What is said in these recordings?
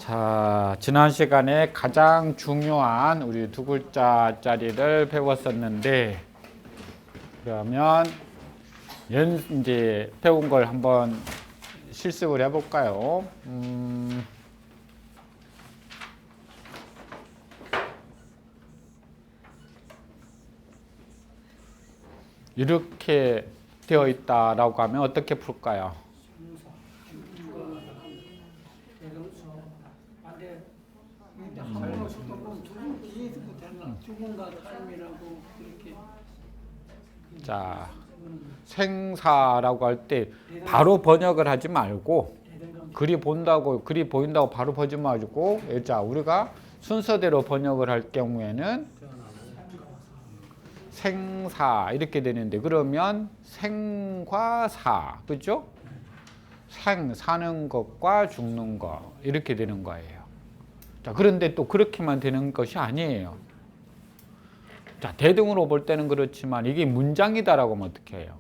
자, 지난 시간에 가장 중요한 우리 두 글자짜리를 배웠었는데, 그러면 이제 배운 걸 한번 실습을 해볼까요? 이렇게 되어 있다라고 하면 어떻게 풀까요? 죽음과 삶이라고 그렇게. 자, 생사라고 할 때 바로 번역을 하지 말고 글이 보인다고 바로 보지 말고, 자, 우리가 순서대로 번역을 할 경우에는 생사 이렇게 되는데, 그러면 생과 사, 그죠? 사는 것과 죽는 것 이렇게 되는 거예요. 자, 그런데 또 그렇게만 되는 것이 아니에요. 자, 대등으로 볼 때는 그렇지만 이게 문장이다라고 하면 어떻게 해요?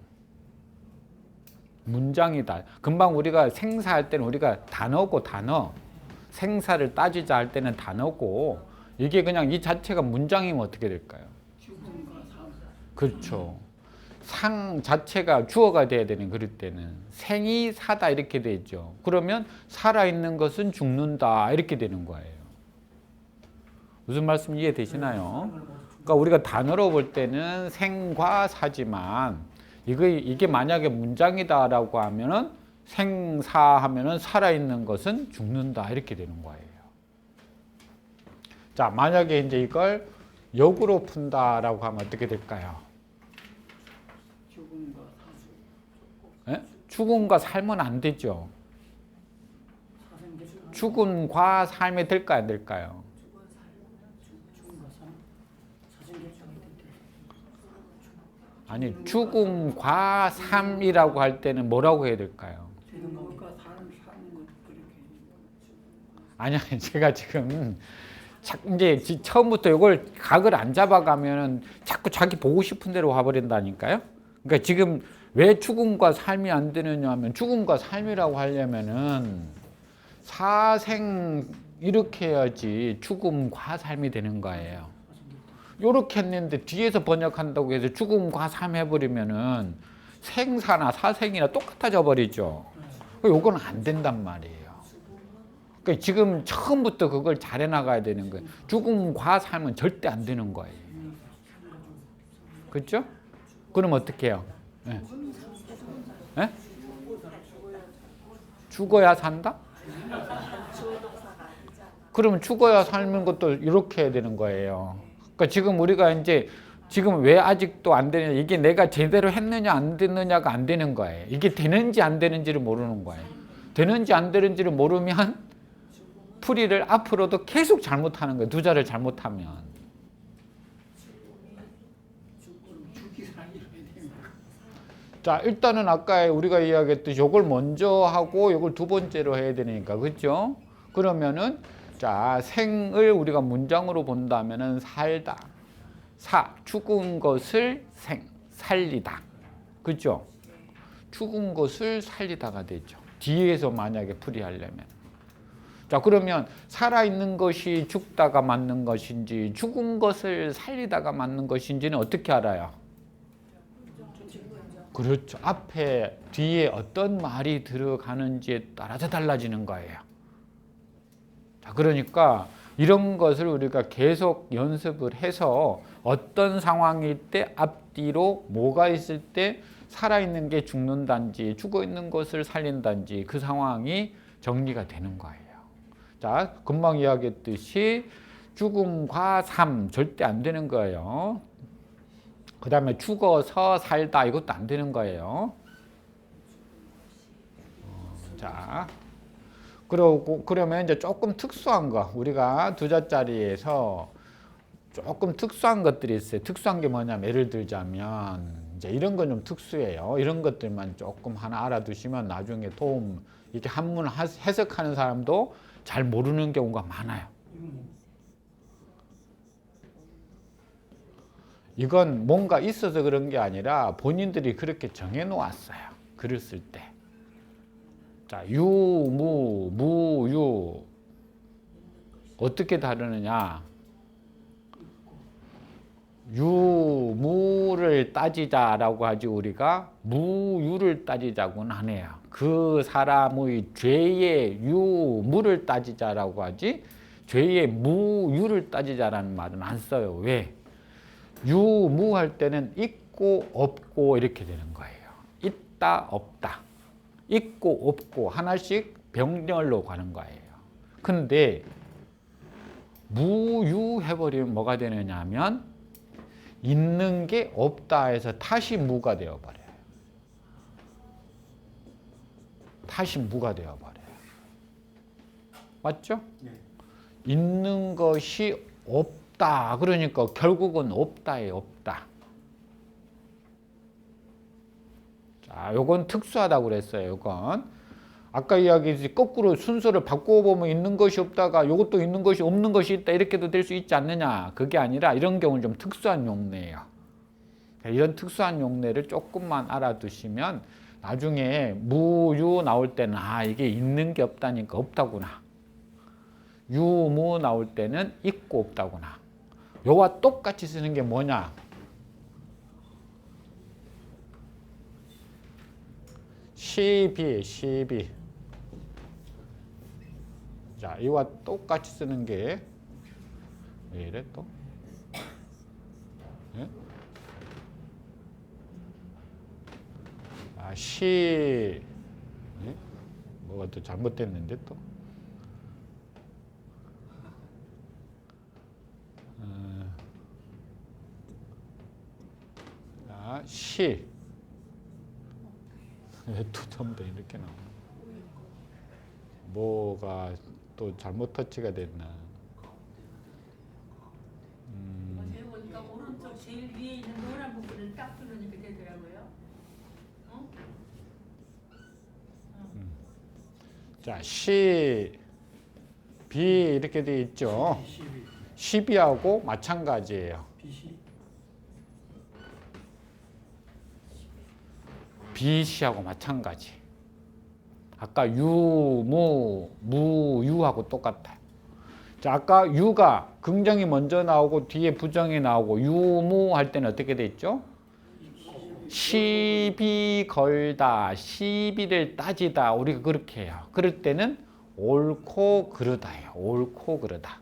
문장이다. 금방 우리가 생사할 때는 우리가 단어고 단어, 생사를 따지자 할 때는 단어고, 이게 그냥 이 자체가 문장이면 어떻게 될까요? 그렇죠. 상 자체가 주어가 돼야 되는, 그럴 때는 생이 사다 이렇게 되죠. 그러면 살아있는 것은 죽는다 이렇게 되는 거예요. 무슨 말씀 이해되시나요? 그러니까 우리가 단어로 볼 때는 생과 사지만, 이게 만약에 문장이다라고 하면은 생사하면은 살아있는 것은 죽는다 이렇게 되는 거예요. 자, 만약에 이제 이걸 역으로 푼다라고 하면 어떻게 될까요? 죽음과 삶은 안 되죠. 죽음과 삶이 될까요, 안 될까요? 아니, 죽음과 삶이라고 할 때는 뭐라고 해야 될까요? 아니, 제가 지금 이제 처음부터 이걸 각을 안 잡아가면 자꾸 자기 보고 싶은 대로 와버린다니까요. 그러니까 지금 왜 죽음과 삶이 안 되느냐 하면, 죽음과 삶이라고 하려면은 사생 이렇게 해야지 죽음과 삶이 되는 거예요. 요렇게 했는데 뒤에서 번역한다고 해서 죽음과 삶 해버리면은 생사나 사생이나 똑같아져 버리죠. 요건 안 된단 말이에요. 그러니까 지금 처음부터 그걸 잘 해나가야 되는 거예요. 죽음과 삶은 절대 안 되는 거예요. 그렇죠? 그럼 어떻게 해요? 네. 네? 죽어야 산다? 그러면 죽어야 삶은 것도 이렇게 해야 되는 거예요. 그러니까 지금 우리가 이제 지금 왜 아직도 안 되냐, 이게 내가 제대로 했느냐 안 됐느냐가 안 되는 거예요. 이게 되는지 안 되는지를 모르는 거예요. 되는지 안 되는지를 모르면 풀이를 앞으로도 계속 잘못하는 거예요. 두 자를 잘못하면. 자, 일단은 아까 우리가 이야기했듯이 요걸 먼저 하고 요걸 두 번째로 해야 되니까, 그렇죠? 그러면은 자, 생을 우리가 문장으로 본다면은 살다, 죽은 것을 살리다, 그렇죠? 죽은 것을 살리다가 되죠. 뒤에서 만약에 풀이하려면. 자, 그러면 살아있는 것이 죽다가 맞는 것인지 죽은 것을 살리다가 맞는 것인지는 어떻게 알아요? 그렇죠. 앞에 뒤에 어떤 말이 들어가는지에 따라서 달라지는 거예요. 자, 그러니까 이런 것을 우리가 계속 연습을 해서 어떤 상황일 때 앞뒤로 뭐가 있을 때 살아있는 게 죽는단지 죽어있는 것을 살린단지 그 상황이 정리가 되는 거예요. 자, 금방 이야기했듯이 죽음과 삶 절대 안 되는 거예요. 그 다음에 죽어서 살다 이것도 안 되는 거예요. 자, 그러면 이제 조금 특수한 거, 우리가 두 자짜리에서 조금 특수한 것들이 있어요. 특수한 게 뭐냐면, 예를 들자면 이제 이런 건 좀 특수해요. 이런 것들만 조금 하나 알아두시면 나중에 이렇게 한문 해석하는 사람도 잘 모르는 경우가 많아요. 이건 뭔가 있어서 그런 게 아니라 본인들이 그렇게 정해 놓았어요. 글을 쓸 때. 자, 유, 무, 유. 어떻게 다루느냐? 유무를 따지자라고 하지 우리가 무유를 따지자고는 하네요. 그 사람의 죄의 유무를 따지자라고 하지 죄의 무유를 따지자라는 말은 안 써요. 왜? 유무할 때는 있고 없고 이렇게 되는 거예요. 있다 없다. 있고 없고 하나씩 병렬로 가는 거예요. 근데 무유해버리면 뭐가 되느냐 하면 있는 게 없다 해서 다시 무가 되어버려요. 다시 무가 되어버려요. 맞죠? 네. 있는 것이 없다. 그러니까 결국은 없다에 없다. 자, 요건 특수하다고 그랬어요. 요건 아까 이야기했듯이 거꾸로 순서를 바꿔보면 있는 것이 없다가 요것도 있는 것이 없는 것이 있다 이렇게도 될 수 있지 않느냐. 그게 아니라 이런 경우는 좀 특수한 용례예요. 이런 특수한 용례를 조금만 알아두시면 나중에 무유 나올 때는 아 이게 있는 게 없다니까 없다구나. 유무 나올 때는 있고 없다구나. 요와 똑같이 쓰는 게 뭐냐. 시비. 자, 이와 똑같이 쓰는 게 왜 이래 또? 네? 아, 네? 뭐가 또 잘못됐는데 또? 시. 왜 또 전부 이렇게 나오나? 뭐가 또 잘못 터치가 됐나? 어제 보니까 오른쪽 제일 위에 있는 노란 부분을 딱 누르니까 되더라고요. 어? 자, 시, 비 이렇게 돼 있죠. 12. 12하고 마찬가지예요. BC. 비시하고 마찬가지. 아까 유무, 무유하고 똑같아요. 자, 아까 유가 긍정이 먼저 나오고 뒤에 부정이 나오고 유무 할 때는 어떻게 돼 있죠? 시비 걸다, 시비를 따지다 우리가 그렇게 해요. 그럴 때는 옳고 그르다예요. 옳고 그르다.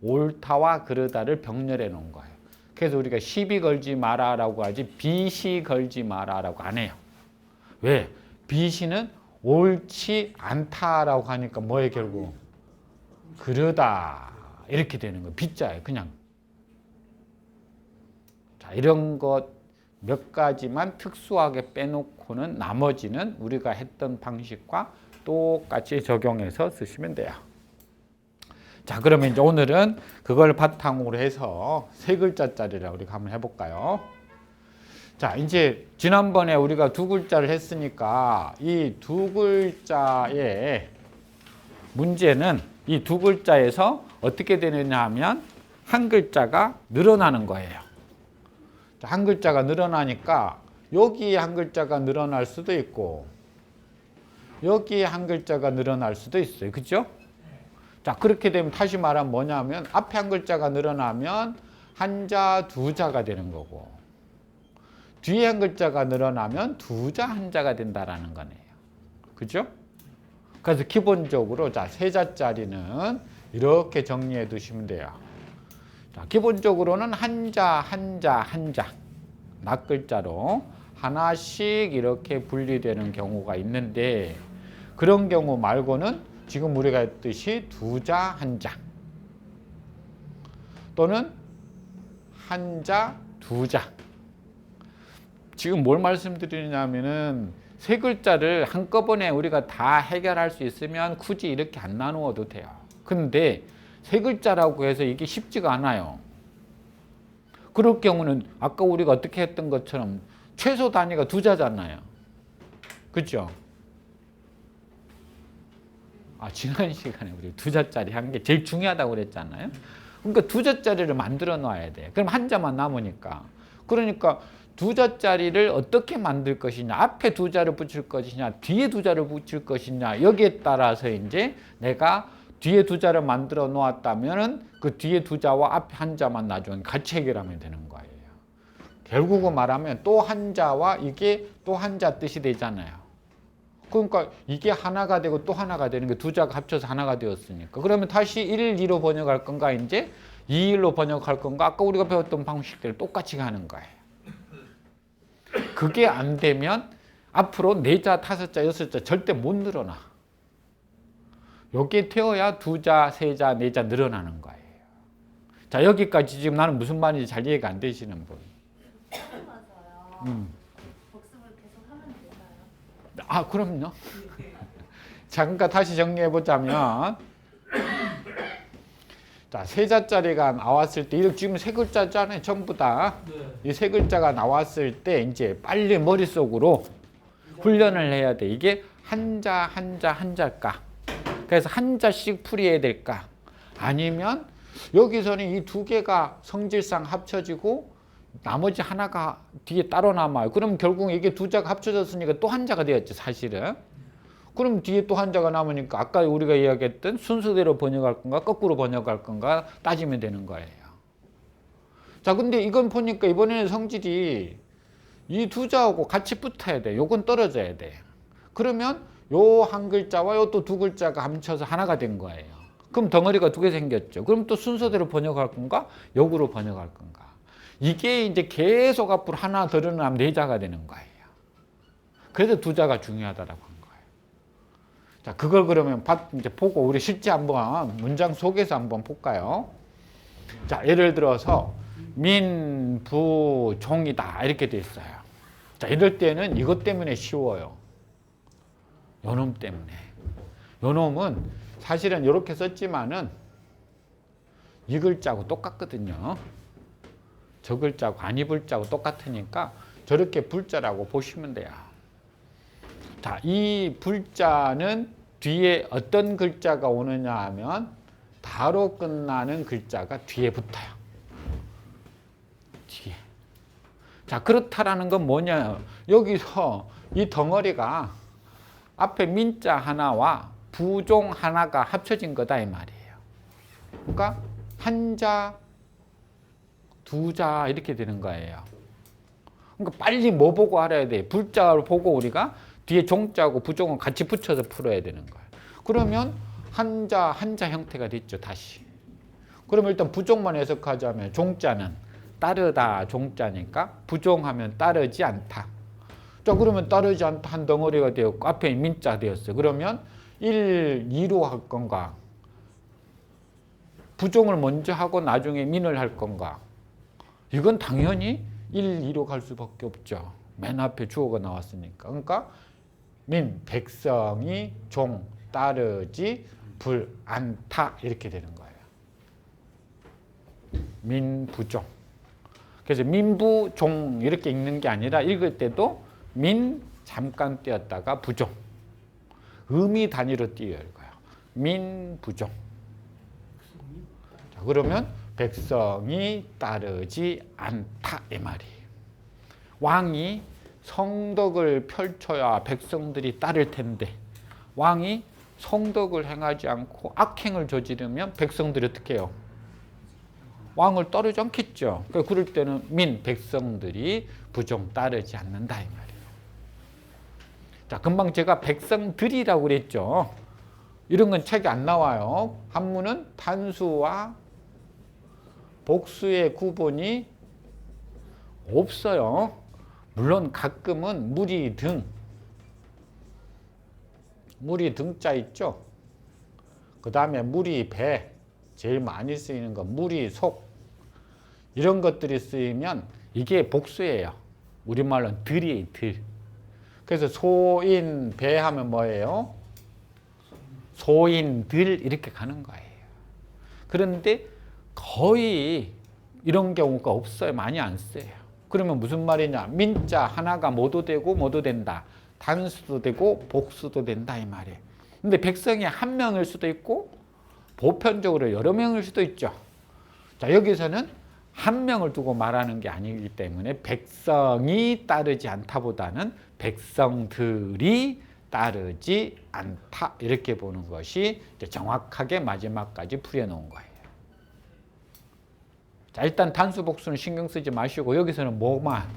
옳다와 그르다를 병렬해 놓은 거예요. 그래서 우리가 시비 걸지 마라라고 하지 비시 걸지 마라라고 안 해요. 왜? 비시는 옳지 않다라고 하니까 뭐에 결국 그르다 이렇게 되는 거예요. 비자예요. 그냥. 자, 이런 것 몇 가지만 특수하게 빼놓고는 나머지는 우리가 했던 방식과 똑같이 적용해서 쓰시면 돼요. 자, 그러면 이제 오늘은 그걸 바탕으로 해서 세 글자짜리를 우리가 한번 해볼까요? 자, 이제 지난번에 우리가 두 글자를 했으니까 이 두 글자의 문제는 이 두 글자에서 어떻게 되느냐 하면 한 글자가 늘어나는 거예요. 자, 한 글자가 늘어나니까 여기에 한 글자가 늘어날 수도 있고 여기에 한 글자가 늘어날 수도 있어요. 그죠? 자, 그렇게 되면 다시 말하면 뭐냐면 앞에 한 글자가 늘어나면 한자, 두자가 되는 거고 뒤에 한 글자가 늘어나면 두자, 한자가 된다라는 거네요. 그죠? 그래서 기본적으로 자, 세 자짜리는 이렇게 정리해 두시면 돼요. 자, 기본적으로는 한자, 낱글자로 하나씩 이렇게 분리되는 경우가 있는데 그런 경우 말고는 지금 우리가 했듯이 두자, 한자 또는 한자, 두자. 지금 뭘 말씀드리냐면은 세 글자를 한꺼번에 우리가 다 해결할 수 있으면 굳이 이렇게 안 나누어도 돼요. 근데 세 글자라고 해서 이게 쉽지가 않아요. 그럴 경우는 아까 우리가 어떻게 했던 것처럼 최소 단위가 두자잖아요. 그렇죠? 아, 지난 시간에 우리 두자짜리 한 게 제일 중요하다고 그랬잖아요. 그러니까 두자짜리를 만들어 놔야 돼. 그럼 한자만 남으니까. 그러니까 두자짜리를 어떻게 만들 것이냐, 앞에 두자를 붙일 것이냐, 뒤에 두자를 붙일 것이냐, 여기에 따라서 이제 내가 뒤에 두 자를 만들어 놓았다면은 그 뒤에 두 자와 앞에 한 자만 나중에 같이 해결하면 되는 거예요. 결국은 말하면 또 한 자와 이게 또 한 자 뜻이 되잖아요. 그러니까 이게 하나가 되고 또 하나가 되는 게 두 자가 합쳐서 하나가 되었으니까. 그러면 다시 1, 2로 번역할 건가 이제 2, 1로 번역할 건가 아까 우리가 배웠던 방식대로 똑같이 가는 거예요. 그게 안 되면 앞으로 4자, 5자, 6자 절대 못 늘어나. 여기에 태워야 2자, 3자, 4자 늘어나는 거예요. 자, 여기까지 지금 나는 무슨 말인지 잘 이해가 안 되시는 분. 맞아요. 복습을 계속 하면 될까요? 아, 그럼요. 자, 그러니까 다시 정리해 보자면, 자, 3자짜리가 나왔을 때, 이렇게 지금 3글자잖아요, 전부 다. 이 3글자가 나왔을 때, 이제 빨리 머릿속으로 훈련을 해야 돼. 이게 한자, 한자, 한자일까? 그래서 한 자씩 풀이해야 될까? 아니면 여기서는 이 두 개가 성질상 합쳐지고 나머지 하나가 뒤에 따로 남아요. 그럼 결국 이게 두 자가 합쳐졌으니까 또 한 자가 되었죠, 사실은. 그럼 뒤에 또 한 자가 남으니까 아까 우리가 이야기했던 순서대로 번역할 건가 거꾸로 번역할 건가 따지면 되는 거예요. 자, 근데 이건 보니까 이번에는 성질이 이 두 자하고 같이 붙어야 돼. 요건 떨어져야 돼. 그러면 요 한 글자와 요 또 두 글자가 합쳐서 하나가 된 거예요. 그럼 덩어리가 두 개 생겼죠. 그럼 또 순서대로 번역할 건가? 역으로 번역할 건가? 이게 이제 계속 앞으로 하나 더 늘어나면 4자가 되는 거예요. 그래서 2자가 중요하다라고 한 거예요. 자, 그걸 그러면 이제 보고 우리 실제 한번 문장 속에서 한번 볼까요? 자, 예를 들어서 민, 부, 종이다 이렇게 돼 있어요. 자, 이럴 때는 이것 때문에 쉬워요. 요놈 때문에. 요놈은 사실은 이렇게 썼지만은 이 글자하고 똑같거든요. 저 글자하고 아니 불자하고 똑같으니까 저렇게 불자라고 보시면 돼요. 자, 이 불자는 뒤에 어떤 글자가 오느냐 하면 다로 끝나는 글자가 뒤에 붙어요. 뒤에. 자, 그렇다라는 건 뭐냐? 여기서 이 덩어리가 앞에 민자 하나와 부종 하나가 합쳐진 거다 이 말이에요. 그러니까 한자, 두자 이렇게 되는 거예요. 그러니까 빨리 뭐 보고 알아야 돼? 불자를 보고 우리가 뒤에 종자하고 부종을 같이 붙여서 풀어야 되는 거예요. 그러면 한자 형태가 됐죠, 다시. 그러면 일단 부종만 해석하자면 종자는 따르다 종자니까 부종하면 따르지 않다. 자, 그러면 따르지 않다 한 덩어리가 되었고 앞에 민자 되었어요. 그러면 1, 2로 할 건가? 부종을 먼저 하고 나중에 민을 할 건가? 이건 당연히 1, 2로 갈 수밖에 없죠. 맨 앞에 주어가 나왔으니까. 그러니까 민, 백성이 종, 따르지 불, 않다 이렇게 되는 거예요. 민부종. 그래서 민부종 이렇게 읽는 게 아니라 읽을 때도 민 잠깐 띄었다가 부종. 의미 단위로 띄어요. 민부종. 자, 그러면 백성이 따르지 않다 이 말이에요. 왕이 성덕을 펼쳐야 백성들이 따를 텐데 왕이 성덕을 행하지 않고 악행을 저지르면 백성들이 어떻게 해요? 왕을 따르지 않겠죠. 그러니까 그럴 때는 민, 백성들이 부종 따르지 않는다 이 말이에요. 자, 금방 제가 백성들이라고 그랬죠. 이런 건 책에 안 나와요. 한문은 단수와 복수의 구분이 없어요. 물론 가끔은 무리 등, 무리 등자 있죠. 그 다음에 무리 배, 제일 많이 쓰이는 거 무리 속 이런 것들이 쓰이면 이게 복수예요. 우리말로는 들이에요, 들. 그래서 소인 배 하면 뭐예요? 소인들 이렇게 가는 거예요. 그런데 거의 이런 경우가 없어요. 많이 안 써요. 그러면 무슨 말이냐? 민자 하나가 뭐도 되고 뭐도 된다. 단수도 되고 복수도 된다 이 말이에요. 근데 백성이 한 명일 수도 있고 보편적으로 여러 명일 수도 있죠. 자, 여기서는 한 명을 두고 말하는 게 아니기 때문에 백성이 따르지 않다보다는 백성들이 따르지 않다. 이렇게 보는 것이 이제 정확하게 마지막까지 풀어놓은 거예요. 자, 일단 단수 복수는 신경 쓰지 마시고 여기서는 뭐만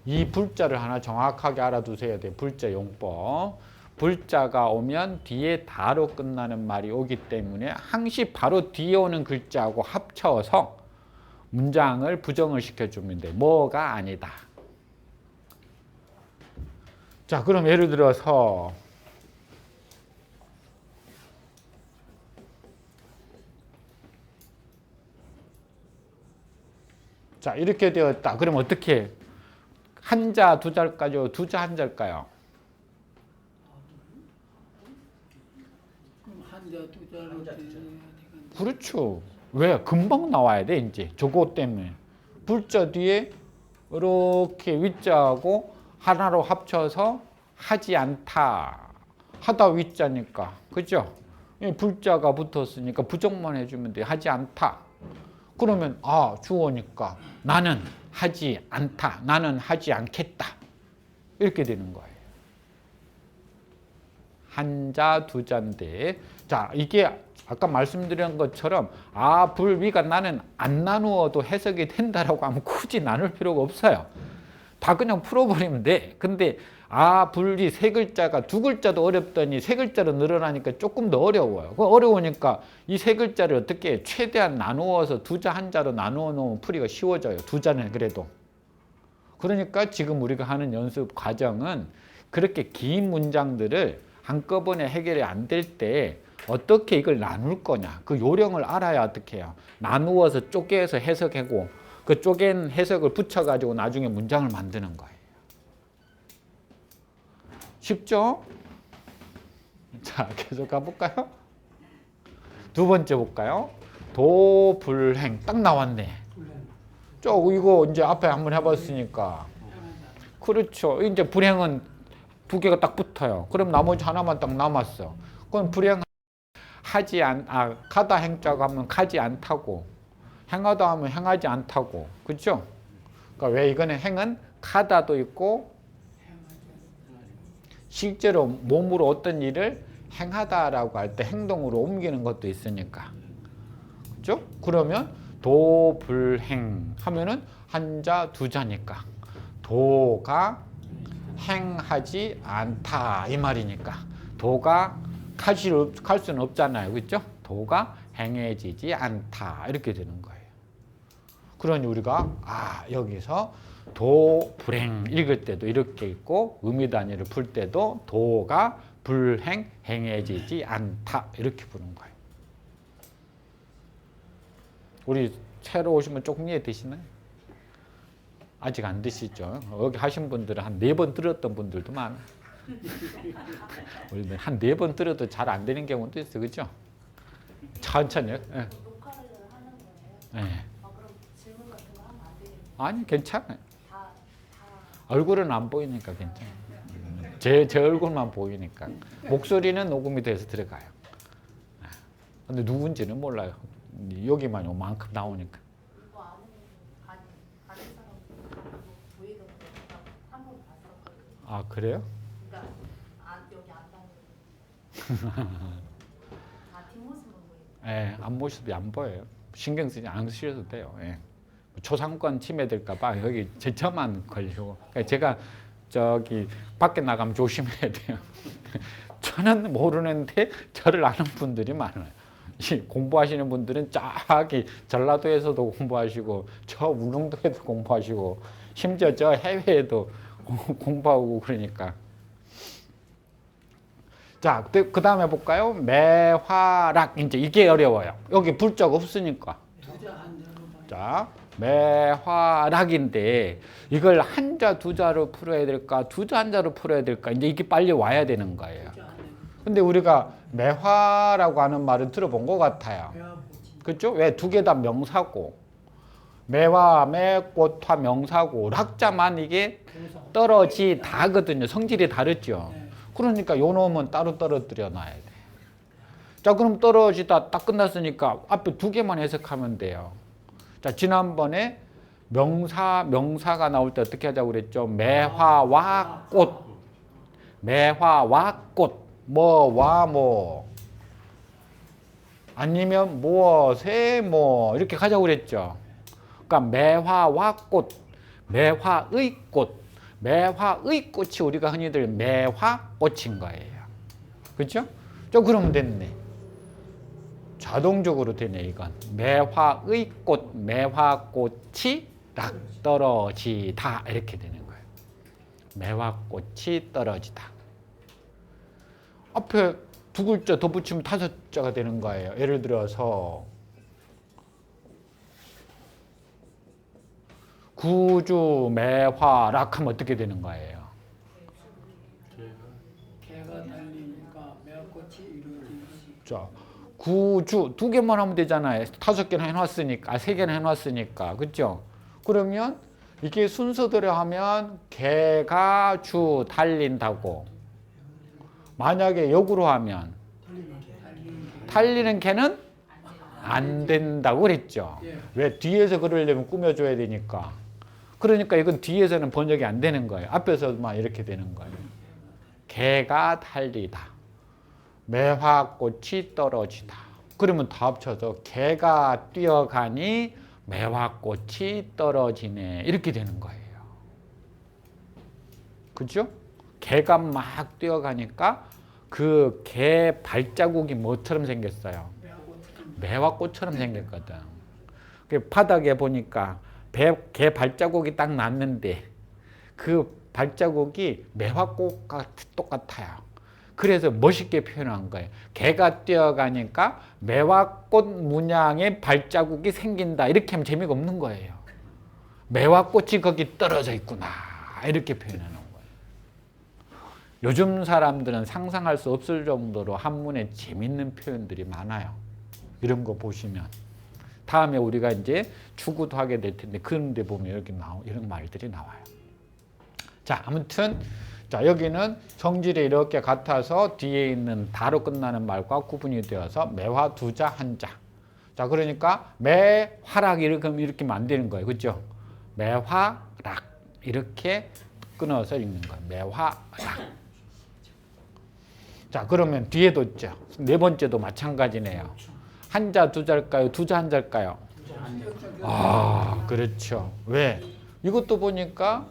이 불자를 하나 정확하게 알아두셔야 돼요. 불자 용법. 불자가 오면 뒤에 다로 끝나는 말이 오기 때문에 항시 바로 뒤에 오는 글자하고 합쳐서 문장을 부정을 시켜주면 돼. 뭐가 아니다. 자, 그럼 예를 들어서 자, 이렇게 되었다. 그럼 어떻게 한자 두 자일까요? 두자 한 자일까요? 그럼 한자 두자로 돼야 되겠네. 그렇죠. 왜? 금방 나와야 돼, 이제. 저거 때문에. 불자 뒤에 이렇게 위자하고 하나로 합쳐서 하지 않다. 하다 위자니까. 그죠? 불자가 붙었으니까 부정만 해주면 돼. 하지 않다. 그러면 주어니까 나는 하지 않다. 나는 하지 않겠다. 이렇게 되는 거예요. 한자 두자인데 자, 이게 아까 말씀드린 것처럼 불위가 나는 안 나누어도 해석이 된다라고 하면 굳이 나눌 필요가 없어요. 다 그냥 풀어버리면 돼. 근데 불위 세 글자가 두 글자도 어렵더니 세 글자로 늘어나니까 조금 더 어려워요. 어려우니까 이 세 글자를 어떻게 최대한 나누어서 두자 한자로 나누어 놓으면 풀이가 쉬워져요. 두자는 그래도. 그러니까 지금 우리가 하는 연습 과정은 그렇게 긴 문장들을 한꺼번에 해결이 안 될 때 어떻게 이걸 나눌 거냐. 그 요령을 알아야 어떻게 해요. 나누어서 쪼개서 해석하고 그 쪼갠 해석을 붙여가지고 나중에 문장을 만드는 거예요. 쉽죠? 자, 계속 가볼까요? 두 번째 볼까요? 도불행. 딱 나왔네. 이거 이제 앞에 한번 해봤으니까. 그렇죠. 이제 불행은 두 개가 딱 붙어요. 그럼 나머지 하나만 딱 남았어. 그럼 불행 가다 행자가 하면 가지 않다고, 행하다 하면 행하지 않다고, 그렇죠? 그러니까 왜 이거는 행은 가다도 있고 실제로 몸으로 어떤 일을 행하다라고 할 때 행동으로 옮기는 것도 있으니까, 그렇죠? 그러면 도불행 하면은 한자 두자니까 도가 행하지 않다 이 말이니까 도가 갈 수는 없잖아요. 그렇죠? 도가 행해지지 않다 이렇게 되는 거예요. 그러니 우리가 여기서 도불행 읽을 때도 이렇게 읽고 의미 단위를 풀 때도 도가 불행 행해지지 않다 이렇게 부르는 거예요. 우리 새로 오신 분 조금 이해되시나요? 아직 안 드시죠? 여기 하신 분들은 한 4번 들었던 분들도 많아요. 우리는 한 4번 들어도 잘 안 되는 경우도 있어, 그죠? 천천히요. 네. 녹화를 하는 거예요? 네. 그럼 질문 같은 거 하면 안 되겠네요. 아니, 괜찮아요. 다 얼굴은 안 보이니까 괜찮아요. 제 얼굴만 보이니까. 목소리는 녹음이 돼서 들어가요. 근데 누군지는 몰라요. 여기만 요만큼 나오니까. 이거 아는 사람 보이던데 한번 봤었거든요. 그래요? 그러니까 여기 안 다니는 뒷모습만 보이는. 앞모습이 안 보여요. 신경 쓰지 안 쓰셔도 돼요. 초상권 침해될까 봐 여기 저만 걸리고. 그러니까 제가 저기 밖에 나가면 조심해야 돼요. 저는 모르는데 저를 아는 분들이 많아요. 공부하시는 분들은 저기 전라도에서도 공부하시고 저 울릉도에도 공부하시고 심지어 저 해외에도 공부하고 그러니까. 자, 그 다음에 볼까요? 매화락. 이제 이게 어려워요. 여기 불자가 없으니까. 두자 한자로 자, 매화락인데 이걸 한자 두자로 풀어야 될까? 두자 한자로 풀어야 될까? 이제 이게 빨리 와야 되는 거예요. 근데 우리가 매화라고 하는 말은 들어본 것 같아요. 그렇죠? 왜 두 개 다 명사고 매화, 매꽃화 명사고 락자만 이게 떨어지다거든요. 성질이 다르죠. 그러니까 요 놈은 따로 떨어뜨려 놔야 돼. 자, 그럼 떨어지다 딱 끝났으니까 앞에 두 개만 해석하면 돼요. 자, 지난번에 명사가 나올 때 어떻게 하자고 그랬죠? 매화와 꽃. 매화와 꽃, 뭐와 뭐, 아니면 무엇에 뭐 이렇게 가자고 그랬죠. 그러니까 매화와 꽃, 매화의 꽃, 매화의 꽃이 우리가 흔히들 매화꽃인 거예요. 그렇죠? 저 그러면 됐네. 자동적으로 되네 이건. 매화의 꽃, 매화꽃이 락 떨어지다 이렇게 되는 거예요. 매화꽃이 떨어지다. 앞에 두 글자 더 붙이면 다섯 자가 되는 거예요. 예를 들어서 구주매화락 하면 어떻게 되는 거예요? 개가 달리니까 매화꽃이 이루어지지. 자, 구주 두 개만 하면 되잖아요. 다섯 개나 해놨으니까, 세 개나 해놨으니까, 그렇죠? 그러면 이게 순서대로 하면 개가 주 달린다고. 만약에 역으로 하면 달리는 개는 안 된다고 그랬죠. 왜? 뒤에서 그러려면 꾸며줘야 되니까. 그러니까 이건 뒤에서는 번역이 안 되는 거예요. 앞에서만 이렇게 되는 거예요. 개가 달리다. 매화꽃이 떨어지다. 그러면 다 합쳐서 개가 뛰어가니 매화꽃이 떨어지네. 이렇게 되는 거예요. 그죠? 개가 막 뛰어가니까 그 개 발자국이 뭐처럼 생겼어요? 매화꽃처럼 생겼거든. 그 바닥에 보니까 개 발자국이 딱 났는데 그 발자국이 매화꽃과 똑같아요. 그래서 멋있게 표현한 거예요. 개가 뛰어가니까 매화꽃 문양의 발자국이 생긴다. 이렇게 하면 재미가 없는 거예요. 매화꽃이 거기 떨어져 있구나. 이렇게 표현하는 거예요. 요즘 사람들은 상상할 수 없을 정도로 한문에 재밌는 표현들이 많아요. 이런 거 보시면. 다음에 우리가 이제 추구도 하게 될 텐데 그런 데 보면 이렇게 이런 말들이 나와요. 자, 아무튼 자, 여기는 성질이 이렇게 같아서 뒤에 있는 다로 끝나는 말과 구분이 되어서 매화 두자 한자. 자, 그러니까 매화락 이렇게 만드는 거예요. 그렇죠? 매화락 이렇게 끊어서 읽는 거예요. 매화락. 자, 그러면 뒤에도 있죠. 네 번째도 마찬가지네요. 한자 두자일까요? 두자 한자일까요? 아, 그렇죠. 왜? 이것도 보니까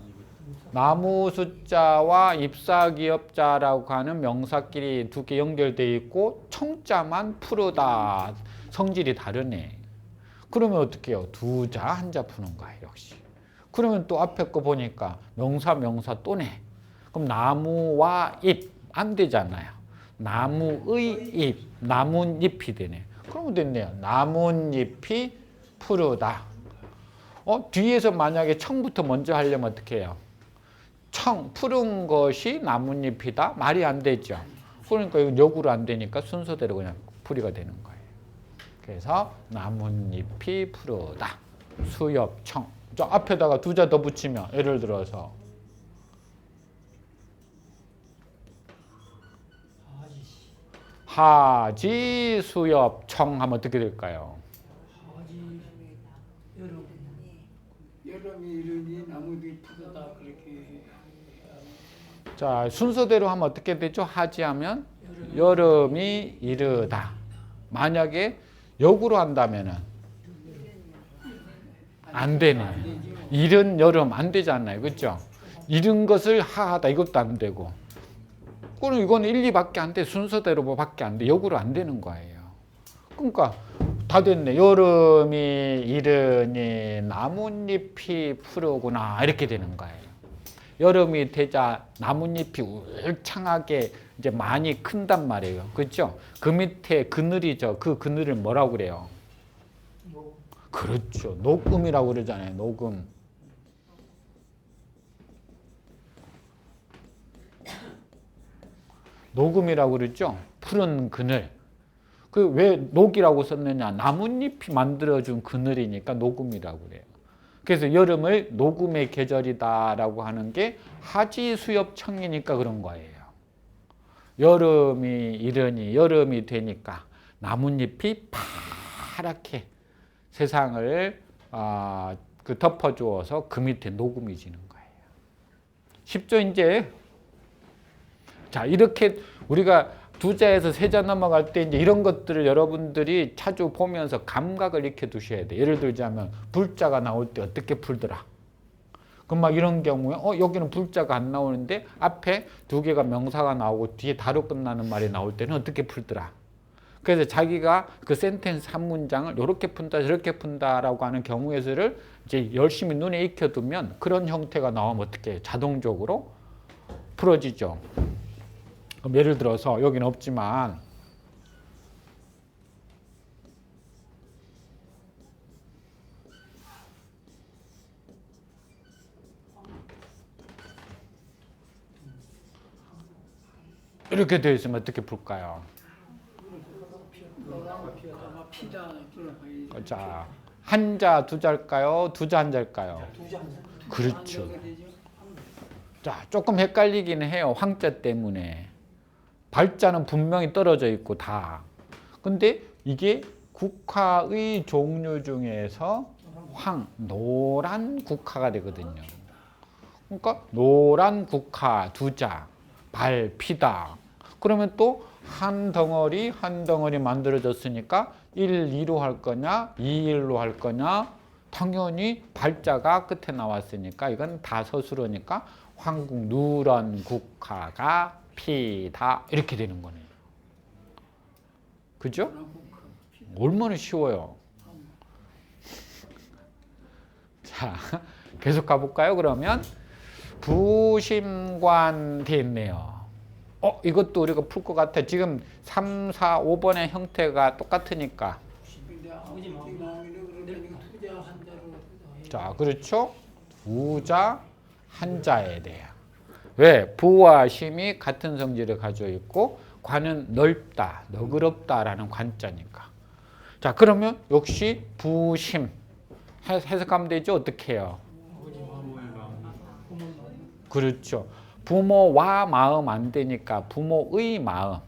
나무 숫자와 입사기업자라고 하는 명사끼리 두 개 연결되어 있고 청자만 푸르다. 성질이 다르네. 그러면 어떻게 해요? 두자 한자 푸는 거예요. 역시. 그러면 또 앞에 거 보니까 명사 또네. 그럼 나무와 잎 안 되잖아요. 나무의 잎, 나뭇잎이 되네. 그러면 됐네요. 나뭇잎이 푸르다. 뒤에서 만약에 청부터 먼저 하려면 어떻게 해요? 청, 푸른 것이 나뭇잎이다? 말이 안 되죠. 그러니까 이건 역으로 안 되니까 순서대로 그냥 풀이가 되는 거예요. 그래서 나뭇잎이 푸르다. 수엽청. 저 앞에다가 두자 더 붙이면 예를 들어서 하지 수엽청 하면 어떻게 될까요? 여름이 이르니 나무들이 푸르다 그렇게. 자, 순서대로 하면 어떻게 되죠? 하지 하면 여름이 이르다. 만약에 역으로 한다면은 안 되네. 이른 여름 안 되잖아요. 그렇죠? 이른 것을 하하다 이것도 안 되고. 그럼 이건 1, 2밖에 안 돼. 순서대로 뭐밖에 안 돼. 역으로 안 되는 거예요. 그러니까 다 됐네. 여름이 이르니 나뭇잎이 푸르구나. 이렇게 되는 거예요. 여름이 되자 나뭇잎이 울창하게 이제 많이 큰단 말이에요. 그렇죠? 그 밑에 그늘이죠. 그 그늘을 뭐라고 그래요? 그렇죠. 녹음이라고 그러잖아요. 녹음. 녹음이라고 그러죠. 푸른 그늘. 그 왜 녹이라고 썼느냐? 나뭇잎이 만들어준 그늘이니까 녹음이라고 그래요. 그래서 여름을 녹음의 계절이다라고 하는 게 하지수엽청이니까 그런 거예요. 여름이 이르니 여름이 되니까 나뭇잎이 파랗게 세상을 덮어주어서 그 밑에 녹음이 지는 거예요. 쉽죠 이제? 자, 이렇게 우리가 두자에서 세자 넘어갈 때 이제 이런 것들을 여러분들이 자주 보면서 감각을 익혀 두셔야 돼. 예를 들자면 불자가 나올 때 어떻게 풀더라. 그럼 막 이런 경우에 여기는 불자가 안 나오는데 앞에 두 개가 명사가 나오고 뒤에 다로 끝나는 말이 나올 때는 어떻게 풀더라. 그래서 자기가 그 센텐스 한 문장을 이렇게 푼다 저렇게 푼다라고 하는 경우의 수를 이제 열심히 눈에 익혀두면 그런 형태가 나오면 어떻게 해요? 자동적으로 풀어지죠. 그럼 예를 들어서 여기는 없지만 이렇게 되어 있으면 어떻게 풀까요? 피다 이렇게 자, 한자 두자일까요? 두자 한자일까요? 그렇죠. 자, 조금 헷갈리기는 해요. 황자 때문에. 발자는 분명히 떨어져 있고 다. 근데 이게 국화의 종류 중에서 노란 국화가 되거든요. 그러니까 노란 국화 두자, 발, 피다. 그러면 또 한 덩어리 만들어졌으니까 1, 2로 할 거냐, 2, 1로 할 거냐. 당연히 발자가 끝에 나왔으니까 이건 다 서술어니까 황국 누런 국화가 피다 이렇게 되는 거네요. 그죠? 얼마나 쉬워요. 자, 계속 가볼까요? 그러면 부심관 돼 있네요. 이것도 우리가 풀 것 같아. 지금 3, 4, 5번의 형태가 똑같으니까. 근데 아버지 마음이 그러면 투자 한자로 자, 그렇죠? 부자 한자에 대해. 왜? 부와 심이 같은 성질을 가지고 있고 관은 넓다, 너그럽다라는 관자니까. 자, 그러면 역시 부심 해석하면 되죠? 어떻게 해요? 그렇죠. 부모와 마음 안 되니까 부모의 마음.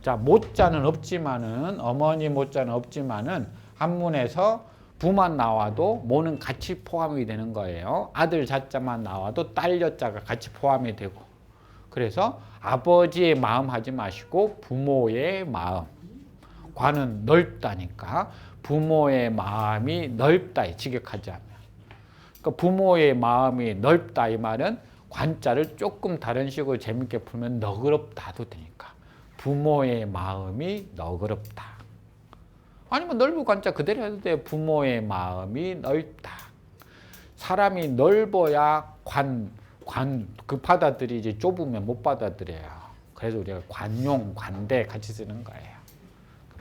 자, 모자는 없지만은 어머니 모자는 없지만은 한문에서 부만 나와도 모는 같이 포함이 되는 거예요. 아들 자자만 나와도 딸 여자가 같이 포함이 되고. 그래서 아버지의 마음 하지 마시고 부모의 마음. 관은 넓다니까 부모의 마음이 넓다. 직역하자면. 그러니까 부모의 마음이 넓다 이 말은 관자를 조금 다른 식으로 재밌게 풀면 너그럽다도 되니까 부모의 마음이 너그럽다. 아니면 넓은 관자 그대로 해도 돼. 부모의 마음이 넓다. 사람이 넓어야 그 받아들이지 좁으면 못 받아들여요. 그래서 우리가 관용, 관대 같이 쓰는 거예요.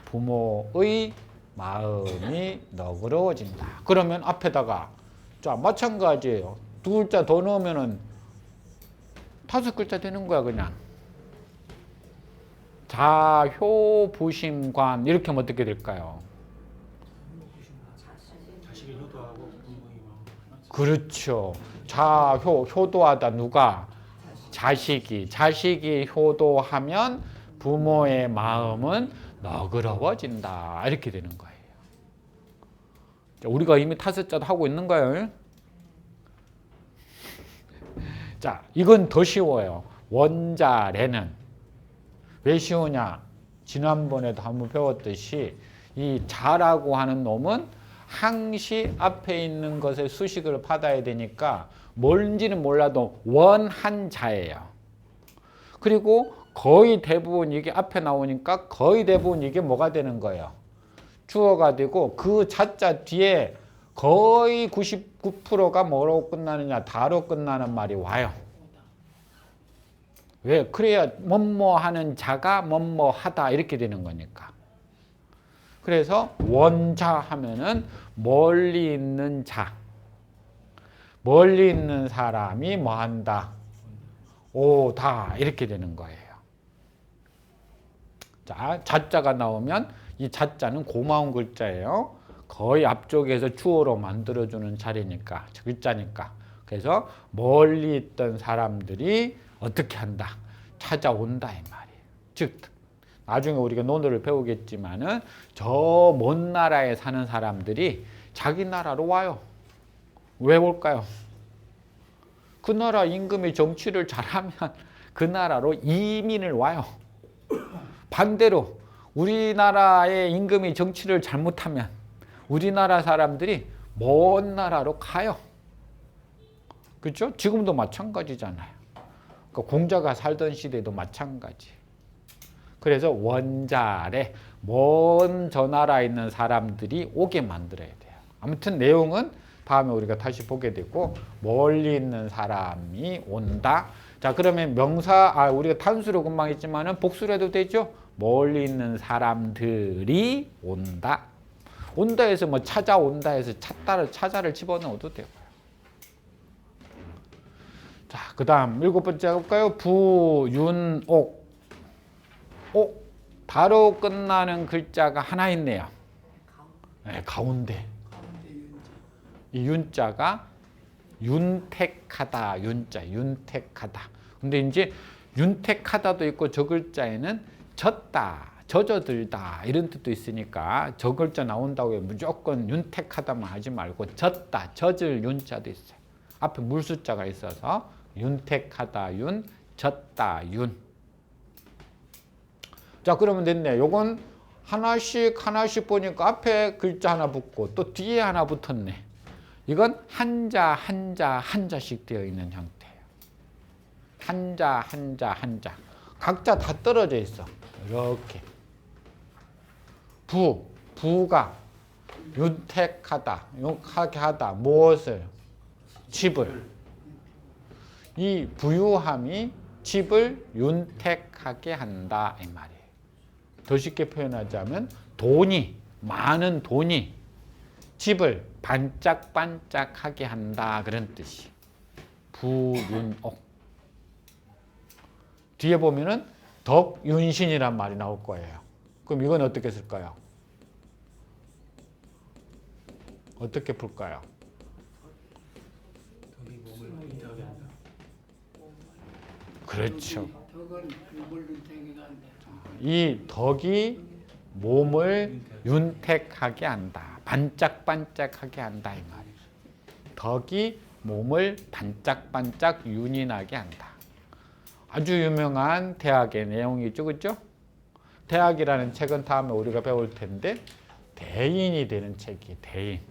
부모의 마음이 너그러워진다. 그러면 앞에다가 자 마찬가지예요. 두 글자 더 넣으면은 5글자 되는 거야 그냥. 자효부심관 이렇게 하면 어떻게 될까요? 자식이 효도하고 부모의 마음. 그렇죠. 효도하다 누가? 자식이 효도하면 부모의 마음은 너그러워진다 이렇게 되는 거예요. 우리가 이미 5자도 하고 있는 거예요. 자, 이건 더 쉬워요. 원자래는 왜 쉬우냐? 지난번에도 한번 배웠듯이 이 자라고 하는 놈은 항시 앞에 있는 것의 수식을 받아야 되니까 뭔지는 몰라도 원한자예요. 그리고 거의 대부분 이게 앞에 나오니까 거의 대부분 이게 뭐가 되는 거예요? 주어가 되고 그 자자 뒤에 거의 99%가 뭐로 끝나느냐? 다로 끝나는 말이 와요. 왜? 그래야 뭐뭐하는 자가 뭐뭐하다 이렇게 되는 거니까. 그래서 원자 하면은 멀리 있는 자. 멀리 있는 사람이 뭐한다? 오다 이렇게 되는 거예요. 자, 자자가 나오면 이 자자는 고마운 글자예요. 거의 앞쪽에서 주어로 만들어주는 자리니까, 글자니까. 그래서 멀리 있던 사람들이 어떻게 한다? 찾아온다 이 말이에요. 즉 나중에 우리가 논어를 배우겠지만은 저 먼 나라에 사는 사람들이 자기 나라로 와요. 왜 올까요? 그 나라 임금이 정치를 잘하면 그 나라로 이민을 와요. 반대로 우리나라의 임금이 정치를 잘못하면 우리나라 사람들이 먼 나라로 가요. 그렇죠? 지금도 마찬가지잖아요. 그러니까 공자가 살던 시대도 마찬가지. 그래서 원자래 먼 저 나라에 있는 사람들이 오게 만들어야 돼요. 아무튼 내용은 다음에 우리가 다시 보게 되고 멀리 있는 사람이 온다. 자, 그러면 명사 우리가 단수로 금방 했지만은 복수로 해도 되죠. 멀리 있는 사람들이 온다. 온다 해서 뭐 찾아온다 해서 찾아를 집어넣어도 되고요. 자, 그다음 7번째 볼까요? 부윤옥. 다로 끝나는 글자가 하나 있네요. 네, 가운데. 이 윤자가 윤택하다, 윤자, 윤택하다. 근데 이제 윤택하다도 있고 저 글자에는 젖다, 젖어들다 이런 뜻도 있으니까 저 글자 나온다고 해서 무조건 윤택하다만 하지 말고 젖다, 젖을 윤자도 있어요. 앞에 물숫자가 있어서 윤택하다, 윤, 젖다, 윤. 자, 그러면 됐네. 요건 하나씩 보니까 앞에 글자 하나 붙고 또 뒤에 하나 붙었네. 이건 한자씩 되어 있는 형태예요. 한자. 각자 다 떨어져 있어. 이렇게. 부가 윤택하다, 용하게 하다. 무엇을? 집을. 이 부유함이 집을 윤택하게 한다 이 말이에요. 더 쉽게 표현하자면 많은 돈이 집을 반짝반짝하게 한다 그런 뜻이. 부윤옥. 뒤에 보면은 덕윤신이란 말이 나올 거예요. 그럼 이건 어떻게 쓸까요? 어떻게 풀까요? 덕이 몸을 인정하게 한다. 그렇죠. 덕은 몸을 윤택하게 한다. 이 덕이 몸을 윤택하게 한다. 반짝반짝하게 한다 이 말이에요. 덕이 몸을 반짝반짝 윤인하게 한다. 아주 유명한 대학의 내용이죠. 그렇죠? 대학이라는 책은 다음에 우리가 배울 텐데 대인이 되는 책이 대인.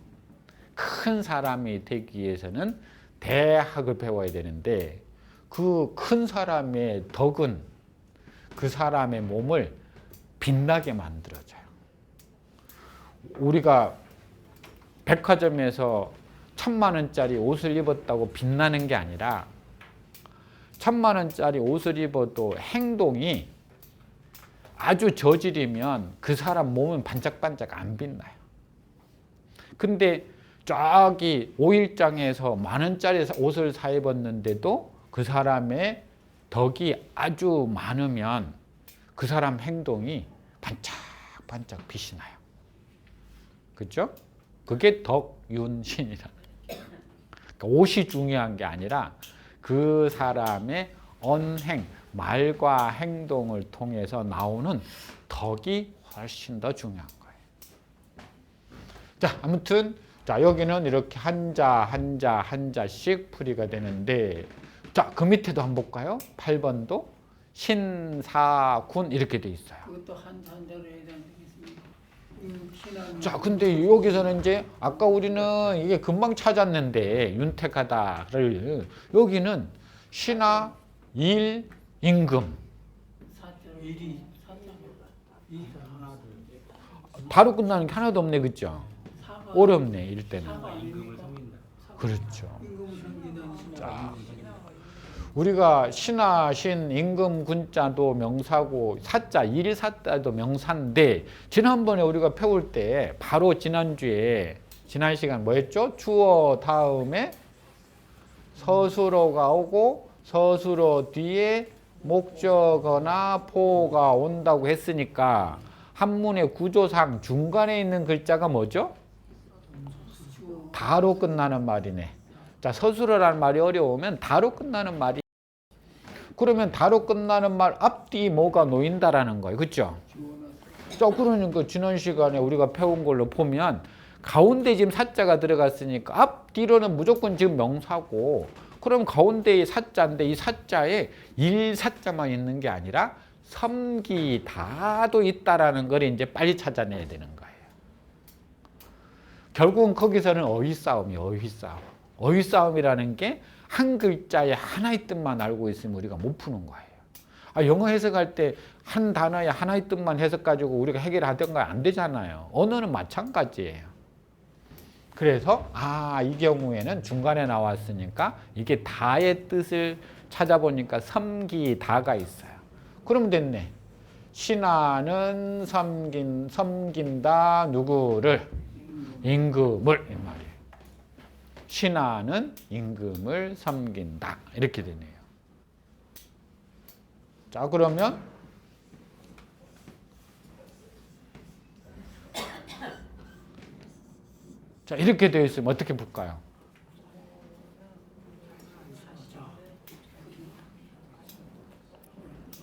큰 사람이 되기 위해서는 대학을 배워야 되는데 그 큰 사람의 덕은 그 사람의 몸을 빛나게 만들어줘요. 우리가 백화점에서 1,000만 원짜리 옷을 입었다고 빛나는 게 아니라 1,000만 원짜리 옷을 입어도 행동이 아주 저질이면 그 사람 몸은 반짝반짝 안 빛나요. 근데 저기 오일장에서 10,000원짜리 옷을 사 입었는데도 그 사람의 덕이 아주 많으면 그 사람 행동이 반짝반짝 빛이 나요. 그렇죠? 그게 덕윤신이라는. 그러니까 옷이 중요한 게 아니라 그 사람의 언행, 말과 행동을 통해서 나오는 덕이 훨씬 더 중요한 거예요. 자, 아무튼 자, 여기는 이렇게 한자씩 풀이가 되는데 자, 그 밑에도 한번 볼까요? 8번도 신사군 이렇게 돼 있어요. 그것도 한자로 해야 되겠습니다. 자, 근데 여기서는 이제 아까 우리는 이게 금방 찾았는데 윤택하다를 여기는 신하, 일, 임금 일이 하나 바로 끝나는 게 하나도 없네, 그죠? 어렵네, 이럴 때는. 임금을 섬긴다. 그렇죠. 임금을 섬기는 신하. 자, 우리가 신하, 신, 임금 군자도 명사고 사자, 일사자도 명사인데 지난번에 우리가 배울 때 바로 지난주에 지난 시간 뭐였죠? 주어 다음에 서술어가 오고 서술어 뒤에 목적어나 포가 온다고 했으니까 한문의 구조상 중간에 있는 글자가 뭐죠? 다로 끝나는 말이네. 자, 서술어라는 말이 어려우면 다로 끝나는 말이 그러면 다로 끝나는 말 앞뒤 뭐가 놓인다라는 거예요. 그렇죠? 자, 그러니까 지난 시간에 우리가 배운 걸로 보면 가운데 지금 사자가 들어갔으니까 앞뒤로는 무조건 지금 명사고 그럼 가운데에 사자인데 이 사자에 일사자만 있는 게 아니라 섬기다도 있다라는 걸 이제 빨리 찾아내야 되는 거예요. 결국은 거기서는 어휘싸움이에요. 어휘싸움. 어휘싸움이라는 게 한 글자에 하나의 뜻만 알고 있으면 우리가 못 푸는 거예요. 영어 해석할 때 한 단어에 하나의 뜻만 해석가지고 우리가 해결하던가 안 되잖아요. 언어는 마찬가지예요. 그래서 이 경우에는 중간에 나왔으니까 이게 다의 뜻을 찾아보니까 섬기다가 있어요. 그러면 됐네. 신하는 섬긴다 누구를? 임금을 이 말이에요. 신하는 임금을 섬긴다 이렇게 되네요. 자 그러면 자 이렇게 되어 있으면 어떻게 볼까요?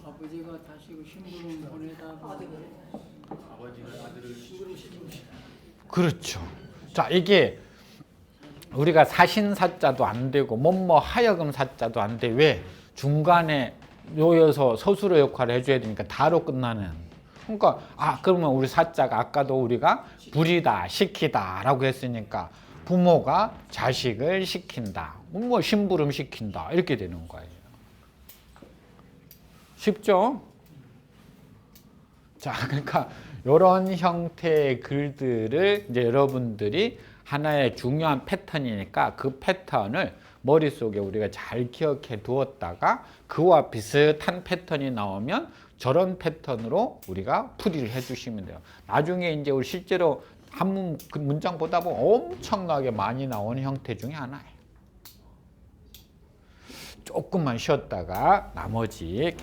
아버지가 다시 그 신부름 보내다가 아버지가 아들을 신부름 시킵니다. 그렇죠. 자 이게 우리가 사신사자도 안 되고 뭐뭐 하여금 사자도 안 돼. 왜? 중간에 요여서 서술어 역할을 해줘야 되니까 다로 끝나는. 그러니까 그러면 우리 사자가 아까도 우리가 부리다 시키다라고 했으니까 부모가 자식을 시킨다. 뭐 심부름 시킨다 이렇게 되는 거예요. 쉽죠? 자 그러니까 이런 형태의 글들을 이제 여러분들이 하나의 중요한 패턴이니까 그 패턴을 머릿속에 우리가 잘 기억해 두었다가 그와 비슷한 패턴이 나오면 저런 패턴으로 우리가 풀이를 해 주시면 돼요. 나중에 이제 우리 실제로 한문 문장 보다 보면 엄청나게 많이 나오는 형태 중에 하나예요. 조금만 쉬었다가 나머지